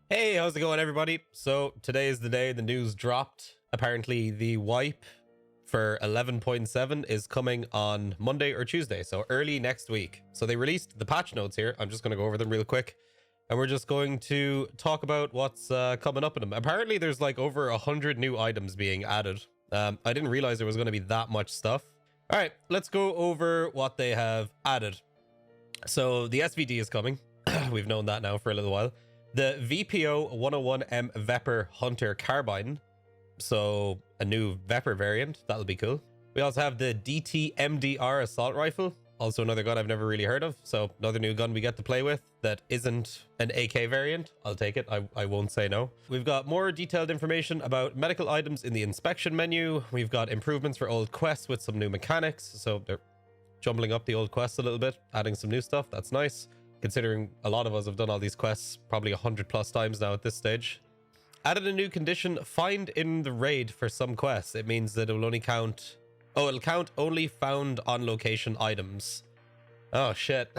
Hey, how's it going, everybody? So today is the day the news dropped. Apparently the wipe for 11.7 is coming on Monday or Tuesday, so early next week. So they released the patch notes here. I'm just going to go over them real quick, and we're just going to talk about what's coming up in them. Apparently there's like over 100 new items being added. I didn't realize there was going to be that much stuff. All right, let's go over what they have added. So the SVD is coming. We've known that now for a little while. The VPO 101M Vepr Hunter Carbine. So a new Vepr variant. That'll be cool. We also have the DT MDR Assault Rifle. Also another gun I've never really heard of. So another new gun we get to play with that isn't an AK variant. I'll take it. I won't say no. We've got more detailed information about medical items in the inspection menu. We've got improvements for old quests with some new mechanics. So they're jumbling up the old quests a little bit, adding some new stuff. That's nice, considering a lot of us have done all these quests probably 100+ times now at this stage. Added a new condition, find in the raid for some quests. It means that it will only count... Oh, it'll count only found on location items. Oh, shit.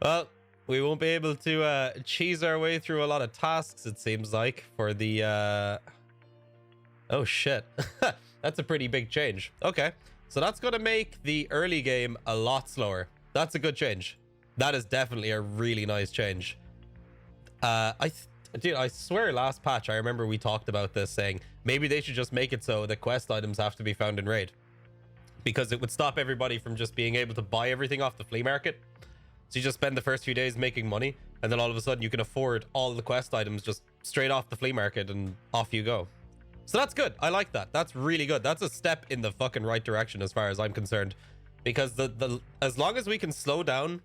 Well, we won't be able to cheese our way through a lot of tasks, it seems like, for the... Oh, shit. That's a pretty big change. Okay, so that's going to make the early game a lot slower. That's a good change. That is definitely a really nice change. Dude, I swear last patch I remember we talked about this, saying maybe they should just make it so that quest items have to be found in raid, because it would stop everybody from just being able to buy everything off the flea market. So you just spend the first few days making money, and then all of a sudden you can afford all the quest items just straight off the flea market, and off you go. So that's good. I like that. That's really good. That's a step in the fucking right direction as far as I'm concerned, because as long as we can slow down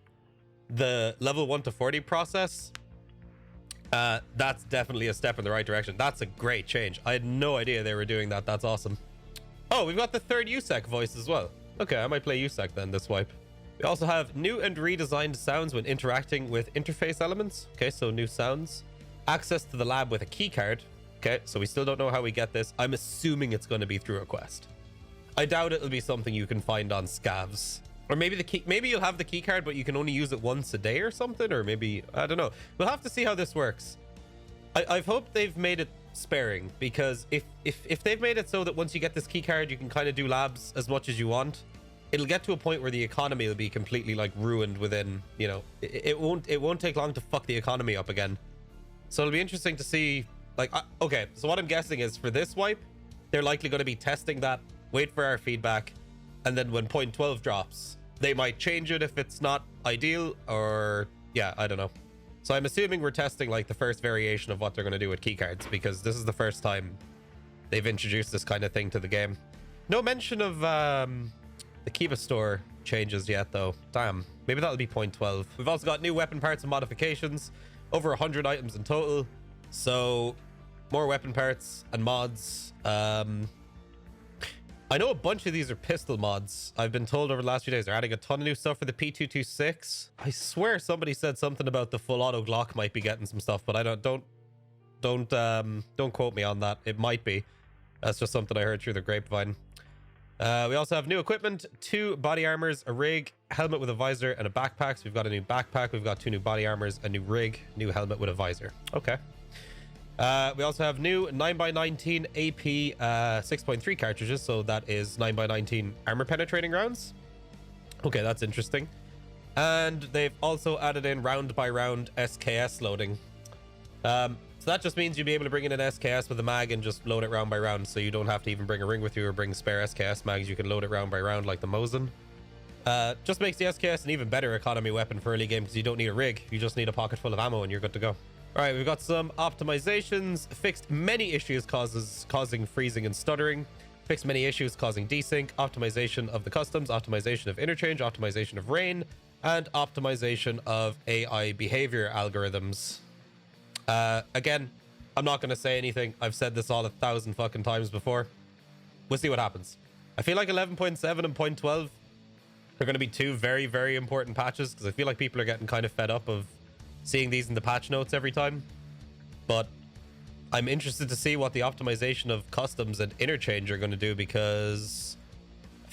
the level 1 to 40 process, that's definitely a step in the right direction. That's a great change. I had no idea they were doing that. That's awesome. Oh, we've got the third USEC voice as well. Okay, I might play USEC then this wipe. We also have new and redesigned sounds when interacting with interface elements. Okay, so new sounds. Access to the lab with a key card. Okay, so we still don't know how we get this. I'm assuming it's going to be through a quest. I doubt it'll be something you can find on scavs. Or maybe the key, maybe you'll have the key card, but you can only use it once a day or something. Or maybe, I don't know. We'll have to see how this works. I've hoped they've made it sparing, because if they've made it so that once you get this key card, you can kind of do labs as much as you want, it'll get to a point where the economy will be completely like ruined within, you know, it won't take long to fuck the economy up again. So it'll be interesting to see, like, okay, so what I'm guessing is for this wipe, they're likely going to be testing that, wait for our feedback, and then when point 12 drops, they might change it if it's not ideal, or yeah, I don't know. So I'm assuming we're testing like the first variation of what they're going to do with keycards, because this is the first time they've introduced this kind of thing to the game. No mention of the Kiva store changes yet, though. Damn, maybe that'll be point 12. We've also got new weapon parts and modifications, over 100 items in total. So more weapon parts and mods. I know a bunch of these are pistol mods. I've been told over the last few days they're adding a ton of new stuff for the P226. I swear somebody said something about the full auto Glock might be getting some stuff, but I don't quote me on that. It might be. That's just something I heard through the grapevine. We also have new equipment, 2 body armors, a rig, helmet with a visor, and a backpack. So we've got a new backpack, we've got 2 new body armors, a new rig, new helmet with a visor. Okay. We also have new 9x19 AP 6.3 cartridges, so that is 9x19 armor penetrating rounds. Okay, that's interesting. And they've also added in round by round SKS loading. So that just means you'll be able to bring in an SKS with a mag and just load it round by round, so you don't have to even bring a ring with you or bring spare SKS mags. You can load it round by round like the Mosin. Just makes the SKS an even better economy weapon for early game, because you don't need a rig. You just need a pocket full of ammo and you're good to go. All right, we've got some optimizations. Fixed many issues causing freezing and stuttering. Fixed many issues causing desync. Optimization of the customs. Optimization of interchange. Optimization of rain. And optimization of AI behavior algorithms. Again, I'm not going to say anything. I've said this all 1,000 fucking times before. We'll see what happens. I feel like 11.7 and point 12 are going to be 2 very, very important patches, because I feel like people are getting kind of fed up of seeing these in the patch notes every time. But I'm interested to see what the optimization of customs and interchange are going to do, because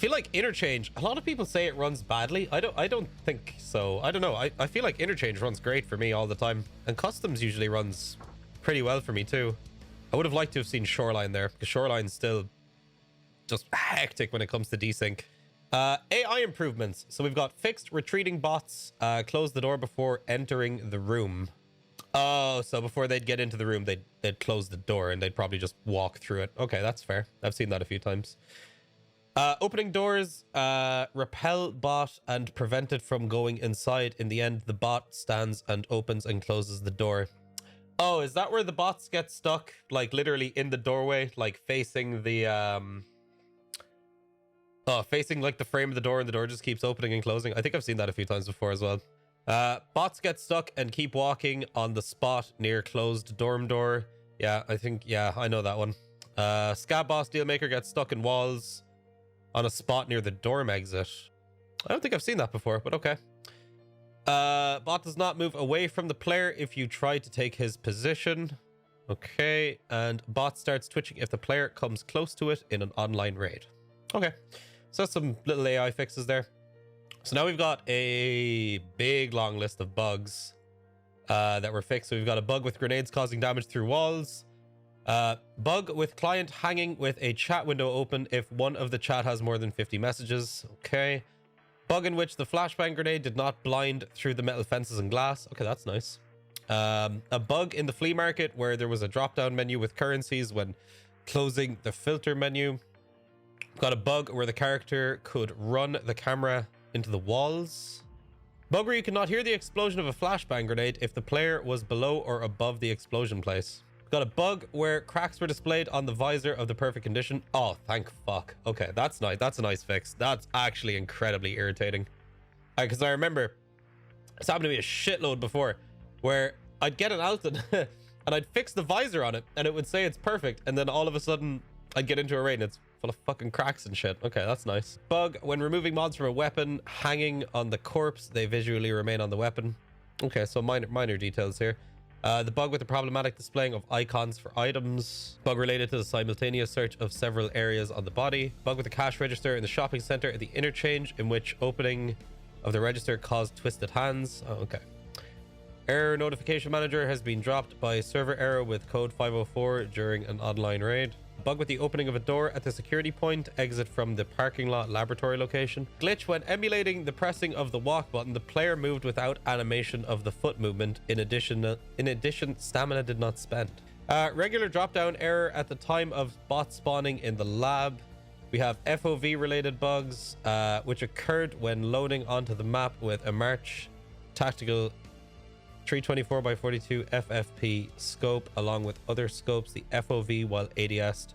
feel like interchange, a lot of people say it runs badly. I don't think so. I don't know. I feel like interchange runs great for me all the time, and customs usually runs pretty well for me too. I would have liked to have seen shoreline there, because shoreline's still just hectic when it comes to desync. AI improvements. So we've got fixed retreating bots, close the door before entering the room. Oh, so before they'd get into the room, they'd close the door and they'd probably just walk through it. Okay, that's fair. I've seen that a few times. Opening doors, repel bot and prevent it from going inside. In the end, the bot stands and opens and closes the door. Oh, is that where the bots get stuck? Like literally in the doorway, like facing the facing like the frame of the door, and the door just keeps opening and closing. I think I've seen that a few times before as well. Bots get stuck and keep walking on the spot near closed dorm door. Yeah, I know that one. Scab boss dealmaker gets stuck in walls on a spot near the dorm exit. I don't think I've seen that before, but okay. Bot does not move away from the player if you try to take his position. Okay, and bot starts twitching if the player comes close to it in an online raid. Okay, so that's some little AI fixes there. So now we've got a big long list of bugs that were fixed. So we've got a bug with grenades causing damage through walls. Bug with client hanging with a chat window open if one of the chat has more than 50 messages. Okay. Bug in which the flashbang grenade did not blind through the metal fences and glass. Okay, that's nice. A bug in the flea market where there was a drop-down menu with currencies when closing the filter menu. Got a bug where the character could run the camera into the walls. Bug where you cannot hear the explosion of a flashbang grenade if the player was below or above the explosion place. Got a bug where cracks were displayed on the visor of the perfect condition. Oh, thank fuck. Okay, that's nice. That's a nice fix. That's actually incredibly irritating. Because I remember it's happened to me a shitload before where I'd get an Alton and I'd fix the visor on it and it would say it's perfect, and then all of a sudden I'd get into a raid and it's full of fucking cracks and shit. Okay, that's nice. Bug when removing mods from a weapon hanging on the corpse, they visually remain on the weapon. Okay, so minor details here. The bug with the problematic displaying of icons for items. Bug related to the simultaneous search of several areas on the body. Bug with the cash register in the shopping center at the interchange in which opening of the register caused twisted hands. Oh, okay. Error notification manager has been dropped by server error with code 504 during an online raid. Bug with the opening of a door at the security point, exit from the parking lot laboratory location. Glitch when emulating the pressing of the walk button, the player moved without animation of the foot movement. In addition, stamina did not spend. Regular drop-down error at the time of bot spawning in the lab. We have FOV related bugs, which occurred when loading onto the map with a March tactical 324x42 FFP scope along with other scopes. The FOV while ADS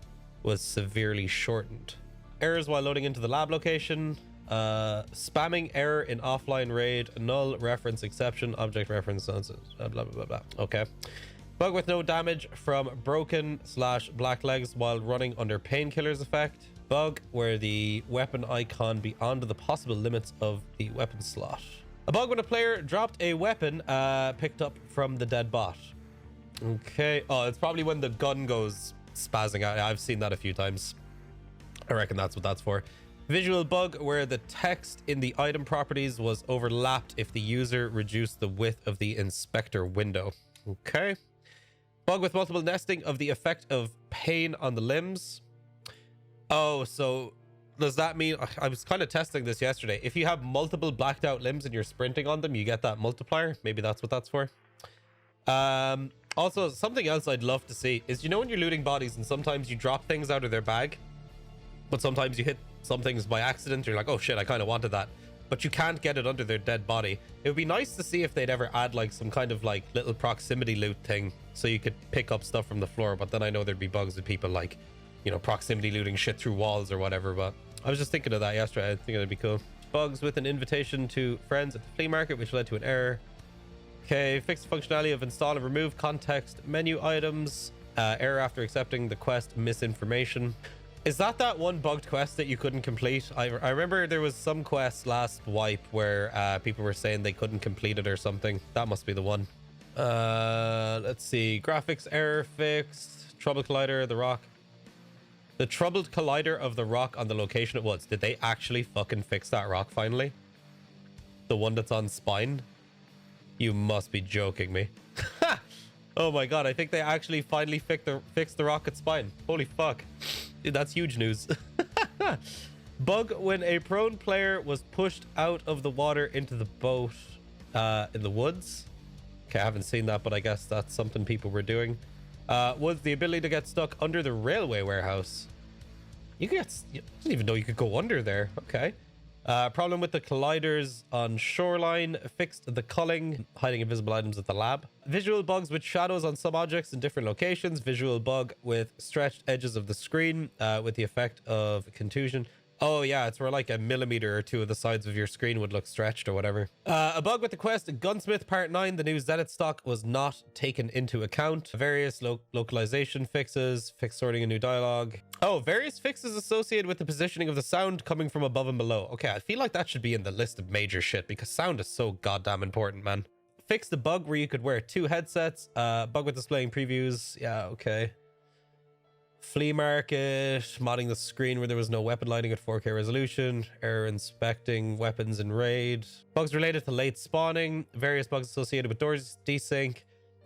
was severely shortened. Errors while loading into the lab location. Spamming error in offline raid. Null reference exception. Object reference nonsense. Blah blah blah blah. Okay. Bug with no damage from broken / black legs while running under painkillers effect. Bug where the weapon icon beyond the possible limits of the weapon slot. A bug when a player dropped a weapon picked up from the dead bot. Okay. Oh, it's probably when the gun goes spazzing out. I've seen that a few times. I reckon that's what that's for. Visual bug where the text in the item properties was overlapped if the user reduced the width of the inspector window. Okay. Bug with multiple nesting of the effect of pain on the limbs. Oh, so does that mean, I was kind of testing this yesterday, if you have multiple blacked out limbs and you're sprinting on them, you get that multiplier? Maybe that's what that's for. Also, something else I'd love to see is, you know, when you're looting bodies and sometimes you drop things out of their bag, but sometimes you hit some things by accident, you're like, oh shit, I kind of wanted that, but you can't get it under their dead body. It would be nice to see if they'd ever add like some kind of like little proximity loot thing so you could pick up stuff from the floor, but then I know there'd be bugs with people like, you know, proximity looting shit through walls or whatever. But I was just thinking of that yesterday. I think it'd be cool. Bugs with an invitation to friends at the flea market, which led to an error. Okay, fix the functionality of install and remove context menu items. Error after accepting the quest, misinformation. Is that one bugged quest that you couldn't complete? I remember there was some quest last wipe where people were saying they couldn't complete it or something. That must be the one. Let's see. Graphics error fixed. Trouble collider, the rock. The troubled collider of the rock on the location it was. Did they actually fucking fix that rock finally? The one that's on Spine? You must be joking me. Oh my god, I think they actually finally fixed the rock at Spine. Holy fuck. Dude, that's huge news. Bug when a prone player was pushed out of the water into the boat in the woods. Okay, I haven't seen that, but I guess that's something people were doing. Was the ability to get stuck under the railway warehouse. You didn't even know you could go under there. Okay. Problem with the colliders on shoreline. Fixed the culling, hiding invisible items at the lab. Visual bugs with shadows on some objects in different locations. Visual bug with stretched edges of the screen with the effect of contusion. Oh yeah, it's where like a millimeter or two of the sides of your screen would look stretched or whatever. A bug with the quest Gunsmith Part 9. The new Zenith stock was not taken into account. Various localization fixes. Fix sorting a new dialogue. Oh, various fixes associated with the positioning of the sound coming from above and below. Okay, I feel like that should be in the list of major shit because sound is so goddamn important, man. Fix the bug where you could wear 2 headsets. Bug with displaying previews. Yeah, okay. Flea market, modding the screen where there was no weapon lighting at 4K resolution, error inspecting weapons in raid, bugs related to late spawning, various bugs associated with doors desync,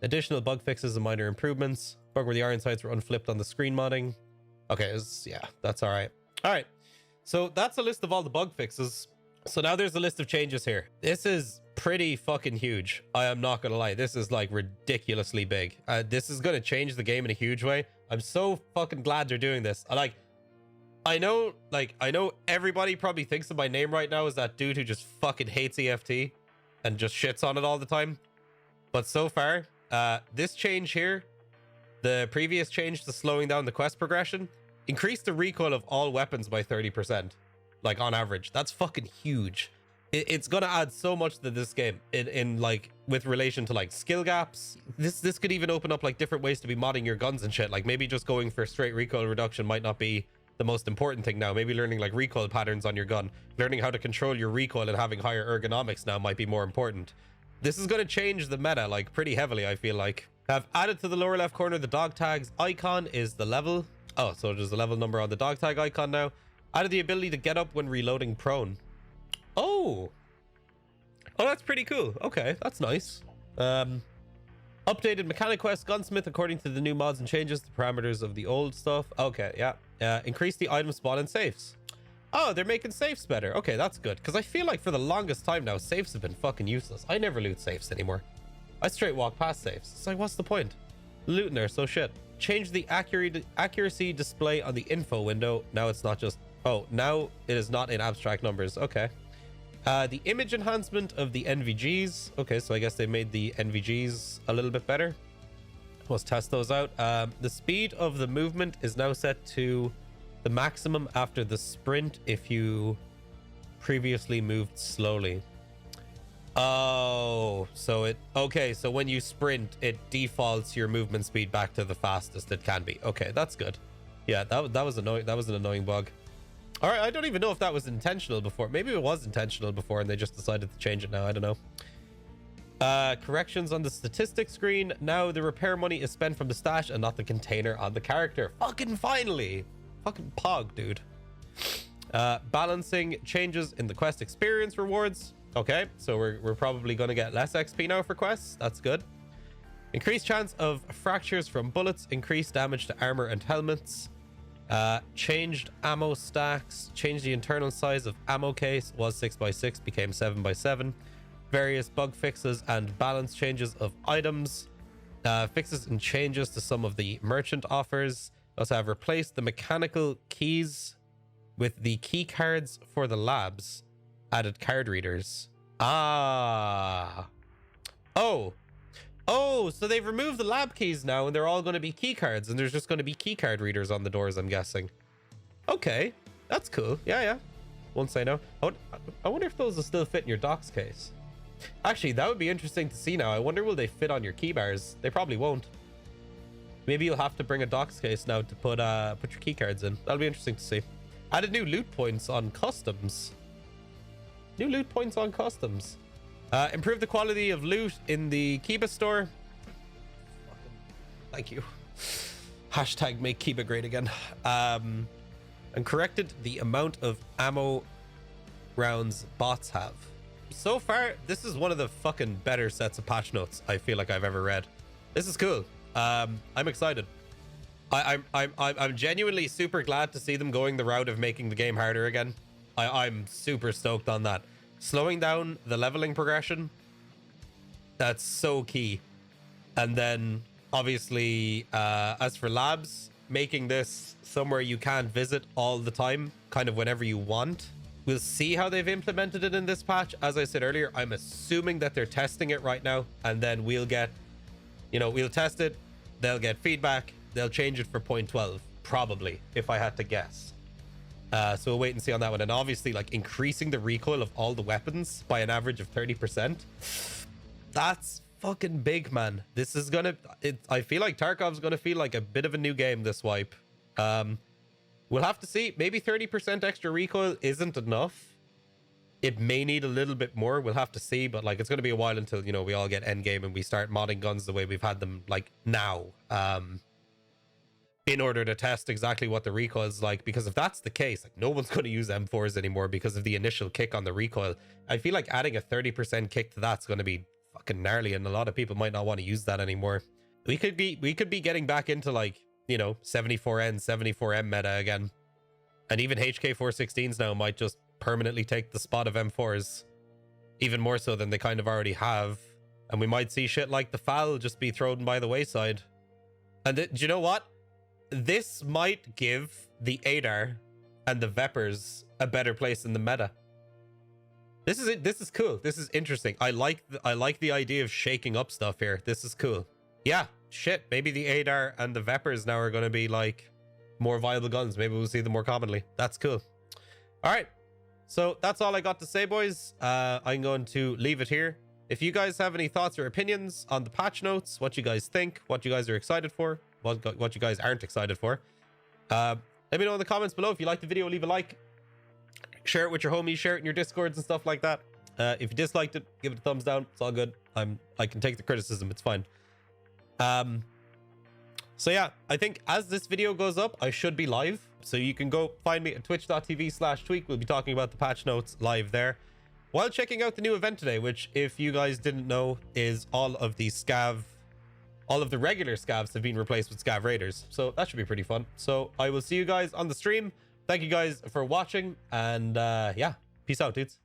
additional bug fixes and minor improvements, bug where the iron sights were unflipped on the screen modding. Okay, yeah, that's all right. All right, so that's a list of all the bug fixes. So now there's a list of changes here. This is pretty fucking huge. I am not gonna lie, this is like ridiculously big. This is gonna change the game in a huge way. I'm so fucking glad they're doing this. I know everybody probably thinks of my name right now as that dude who just fucking hates EFT and just shits on it all the time. But so far, this change here, the previous change to slowing down the quest progression, increased the recoil of all weapons by 30%. Like on average. That's fucking huge. It's gonna add so much to this game in like with relation to like skill gaps. This could even open up like different ways to be modding your guns and shit. Like maybe just going for straight recoil reduction might not be the most important thing now. Maybe learning like recoil patterns on your gun, learning how to control your recoil and having higher ergonomics now might be more important. This is going to change the meta like pretty heavily. I feel like I've added to the lower left corner the dog tags icon is the level. Oh, so there's a level number on the dog tag icon now. Added the ability to get up when reloading prone. Oh, that's pretty cool. Okay, that's nice. Updated mechanic quest gunsmith according to the new mods and changes the parameters of the old stuff. Okay, yeah. Increase the item spawn in safes. Oh, they're making safes better. Okay, that's good. Because I feel like for the longest time now, safes have been fucking useless. I never loot safes anymore. I straight walk past safes. It's like, what's the point? Looting there, so shit. Change the accuracy display on the info window. Now it's not just... Oh, now it is not in abstract numbers. Okay. The image enhancement of the NVGs. Okay, so I guess they made the NVGs a little bit better. Let's test those out. The speed of the movement is now set to the maximum after the sprint if you previously moved slowly. Oh, so it... Okay, so when you sprint, it defaults your movement speed back to the fastest it can be. Okay, that's good. Yeah, that was annoying. That was an annoying bug. All right, I don't even know if that was intentional before. Maybe it was intentional before and they just decided to change it now. I don't know. Corrections on the statistics screen. Now the repair money is spent from the stash and not the container on the character. Fucking finally. Fucking pog, dude. Balancing changes in the quest experience rewards. Okay, so we're probably going to get less XP now for quests. That's good. Increased chance of fractures from bullets. Increased damage to armor and helmets. Changed ammo stacks. Changed the internal size of ammo case. Was 6x6, became 7x7. Various bug fixes and balance changes of items. Fixes and changes to some of the merchant offers. Also have replaced the mechanical keys with the key cards for the labs. Added card readers. Oh, so they've removed the lab keys now and they're all going to be key cards and there's just going to be key card readers on the doors, I'm guessing. Okay, that's cool. Yeah. Won't say no. I wonder if those will still fit in your docs case. Actually, that would be interesting to see now. I wonder will they fit on your key bars? They probably won't. Maybe you'll have to bring a docs case now to put your key cards in. That'll be interesting to see. Added new loot points on customs. New loot points on customs. Improve the quality of loot in the Kiba store. Thank you. Hashtag make Kiba great again. And corrected the amount of ammo rounds bots have. So far, this is one of the fucking better sets of patch notes I feel like I've ever read. This is cool. I'm excited. I'm genuinely super glad to see them going the route of making the game harder again. I'm super stoked on that. Slowing down the leveling progression, that's so key. And then obviously, as for labs, making this somewhere you can't visit all the time, kind of whenever you want. We'll see how they've implemented it in this patch. As I said earlier, I'm assuming that they're testing it right now, and then we'll get, we'll test it, they'll get feedback, they'll change it for 0.12, probably, if I had to guess. So we'll wait and see on that one. And obviously, like, increasing the recoil of all the weapons by an average of 30%, that's fucking big, man. This is gonna, I feel like Tarkov's gonna feel like a bit of a new game this wipe. We'll have to see. Maybe 30% extra recoil isn't enough. It may need a little bit more. We'll have to see, but like, it's going to be a while until, we all get endgame and we start modding guns the way we've had them like now, in order to test exactly what the recoil is like. Because if that's the case, like, no one's going to use M4s anymore because of the initial kick on the recoil. I feel like adding a 30% kick to that's going to be fucking gnarly, and a lot of people might not want to use that anymore. We could be getting back into like, 74N, 74M meta again. And even HK416s now might just permanently take the spot of M4s. Even more so than they kind of already have. And we might see shit like the FAL just be thrown by the wayside. And do you know what? This might give the ADAR and the Vepers a better place in the meta. This is cool. This is interesting. I like the idea of shaking up stuff here. This is cool. Yeah, shit. Maybe the ADAR and the Vepers now are going to be like more viable guns. Maybe we'll see them more commonly. That's cool. All right. So that's all I got to say, boys. I'm going to leave it here. If you guys have any thoughts or opinions on the patch notes, what you guys think, what you guys are excited for, what you guys aren't excited for, let me know in the comments below. If you like the video, leave a like. Share it with your homies, share it in your discords and stuff like that. If you disliked it, give it a thumbs down. It's all good. I can take the criticism. It's fine. So yeah, I think as this video goes up, I should be live. So you can go find me at twitch.tv/TweaK. We'll be talking about the patch notes live there, while checking out the new event today, which, if you guys didn't know, is all of the regular scavs have been replaced with scav raiders. So that should be pretty fun. So I will see you guys on the stream. Thank you guys for watching, and yeah, peace out, dudes.